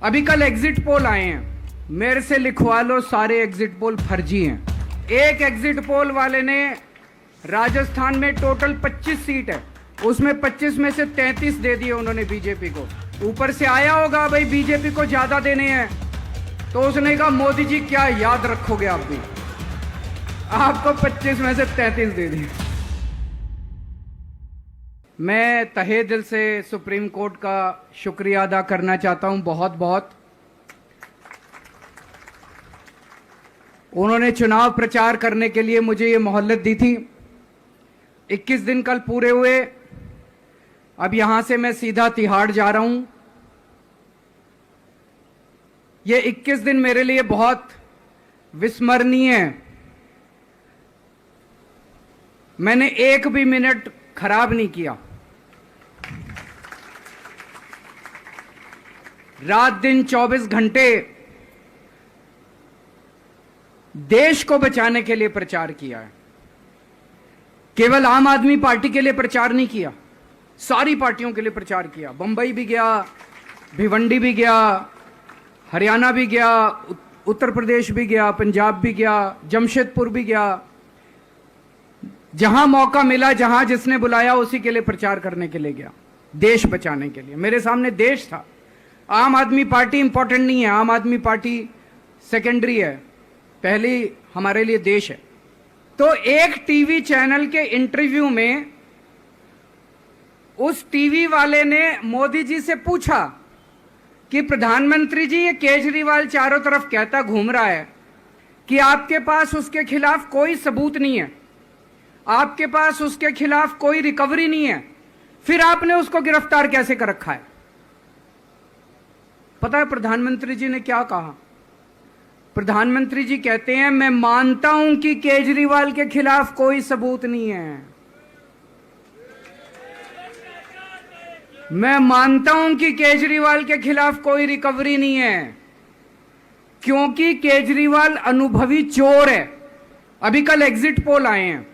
अभी कल exit poll आए हैं, मेरे से लिखवा लो, सारे एग्जिट पोल फर्जी हैं। एक एग्जिट पोल वाले ने राजस्थान में टोटल 25 सीट है, उसमें 25 में से 33 दे दिए उन्होंने बीजेपी को। ऊपर से आया होगा भाई बीजेपी को ज्यादा देने हैं, तो उसने कहा मोदी जी क्या याद रखोगे आप भी, आपको 25 में से 33 दे दिए। मैं तहे दिल से सुप्रीम कोर्ट का शुक्रिया अदा करना चाहता हूं, बहुत बहुत। उन्होंने चुनाव प्रचार करने के लिए मुझे ये मोहलत दी थी। 21 दिन कल पूरे हुए। अब यहां से मैं सीधा तिहाड़ जा रहा हूं। ये 21 दिन मेरे लिए बहुत विस्मरणीय है। मैंने एक भी मिनट खराब नहीं किया। रात दिन 24 घंटे देश को बचाने के लिए प्रचार किया है। केवल आम आदमी पार्टी के लिए प्रचार नहीं किया, सारी पार्टियों के लिए प्रचार किया। बंबई भी गया, भिवंडी भी गया, हरियाणा भी गया, उत्तर प्रदेश भी गया, पंजाब भी गया, जमशेदपुर भी गया। जहां मौका मिला, जहां जिसने बुलाया उसी के लिए प्रचार करने के लिए गया, देश बचाने के लिए। मेरे सामने देश था। आम आदमी पार्टी इंपॉर्टेंट नहीं है, आम आदमी पार्टी सेकेंडरी है, पहली हमारे लिए देश है। तो एक टीवी चैनल के इंटरव्यू में उस टीवी वाले ने मोदी जी से पूछा कि प्रधानमंत्री जी, ये केजरीवाल चारों तरफ कहता घूम रहा है कि आपके पास उसके खिलाफ कोई सबूत नहीं है, आपके पास उसके खिलाफ कोई रिकवरी नहीं है, फिर आपने उसको गिरफ्तार कैसे कर रखा है? पता है प्रधानमंत्री जी ने क्या कहा? प्रधानमंत्री जी कहते हैं, मैं मानता हूं कि केजरीवाल के खिलाफ कोई सबूत नहीं है, मैं मानता हूं कि केजरीवाल के खिलाफ कोई रिकवरी नहीं है, क्योंकि केजरीवाल अनुभवी चोर है। अभी कल एग्जिट पोल आए हैं,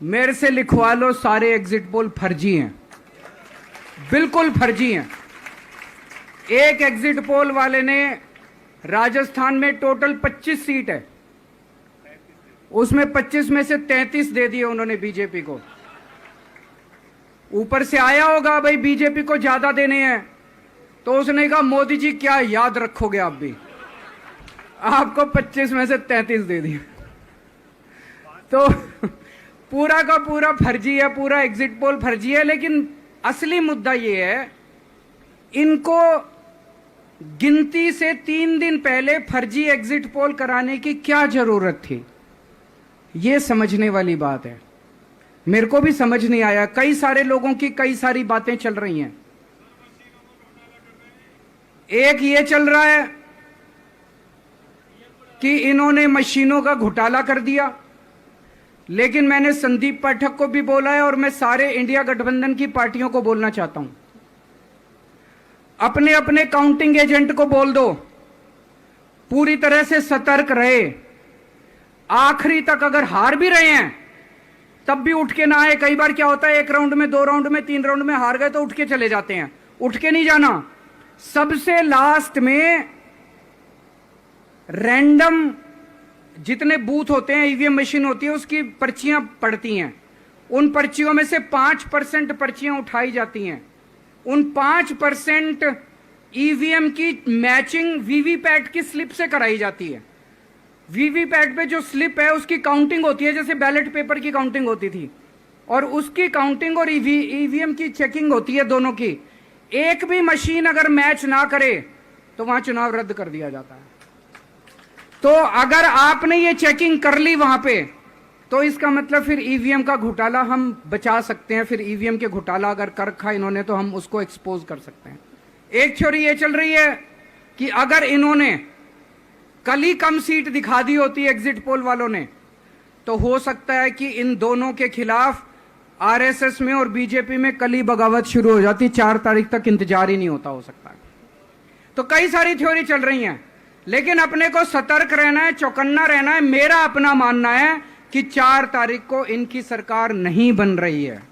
मेरे से लिखवा लो, सारे एग्जिट पोल फर्जी हैं, बिल्कुल फर्जी हैं। एक एग्जिट पोल वाले ने राजस्थान में टोटल 25 सीट है, उसमें 25 में से 33 दे दिए उन्होंने बीजेपी को। ऊपर से आया होगा भाई बीजेपी को ज्यादा देने हैं, तो उसने कहा मोदी जी क्या याद रखोगे आप भी, आपको 25 में से 33 दे दिए। तो पूरा का पूरा फर्जी है, पूरा एग्जिट पोल फर्जी है। लेकिन असली मुद्दा यह है, इनको गिनती से 3 दिन पहले फर्जी एग्जिट पोल कराने की क्या जरूरत थी, यह समझने वाली बात है। मेरे को भी समझ नहीं आया। कई सारे लोगों की कई सारी बातें चल रही हैं। एक ये चल रहा है कि इन्होंने मशीनों का घोटाला कर दिया, लेकिन मैंने संदीप पाठक को भी बोला है और मैं सारे इंडिया गठबंधन की पार्टियों को बोलना चाहता हूं, अपने अपने काउंटिंग एजेंट को बोल दो, पूरी तरह से सतर्क रहे। आखिरी तक अगर हार भी रहे हैं तब भी उठ के ना आए। कई बार क्या होता है, 1 राउंड में, 2 राउंड में, 3 राउंड में हार गए तो उठ के चले जाते हैं। उठ के नहीं जाना। सबसे लास्ट में रैंडम जितने बूथ होते हैं, ईवीएम मशीन होती है, उसकी पर्चियां पड़ती हैं। उन पर्चियों में से 5% पर्चियां उठाई जाती हैं। उन 5% ईवीएम की मैचिंग वीवीपैट की स्लिप से कराई जाती है। वीवीपैट पे जो स्लिप है उसकी काउंटिंग होती है, जैसे बैलेट पेपर की काउंटिंग होती थी, और उसकी काउंटिंग और ईवीएम की चेकिंग होती है दोनों की। एक भी मशीन अगर मैच ना करे तो वहां चुनाव रद्द कर दिया जाता है। तो अगर आपने ये चेकिंग कर ली वहां पे, तो इसका मतलब फिर ईवीएम का घोटाला हम बचा सकते हैं। फिर ईवीएम के घोटाला अगर कर रखा इन्होंने तो हम उसको एक्सपोज कर सकते हैं। एक थ्योरी ये चल रही है कि अगर इन्होंने कल ही कम सीट दिखा दी होती एग्जिट पोल वालों ने, तो हो सकता है कि इन दोनों के खिलाफ आरएसएस में और बीजेपी में कल ही बगावत शुरू हो जाती। 4 तारीख तक इंतजार ही नहीं होता, हो सकता है। तो कई सारी थ्योरी चल रही हैं, लेकिन अपने को सतर्क रहना है, चौकन्ना रहना है। मेरा अपना मानना है कि 4 तारीख को इनकी सरकार नहीं बन रही है।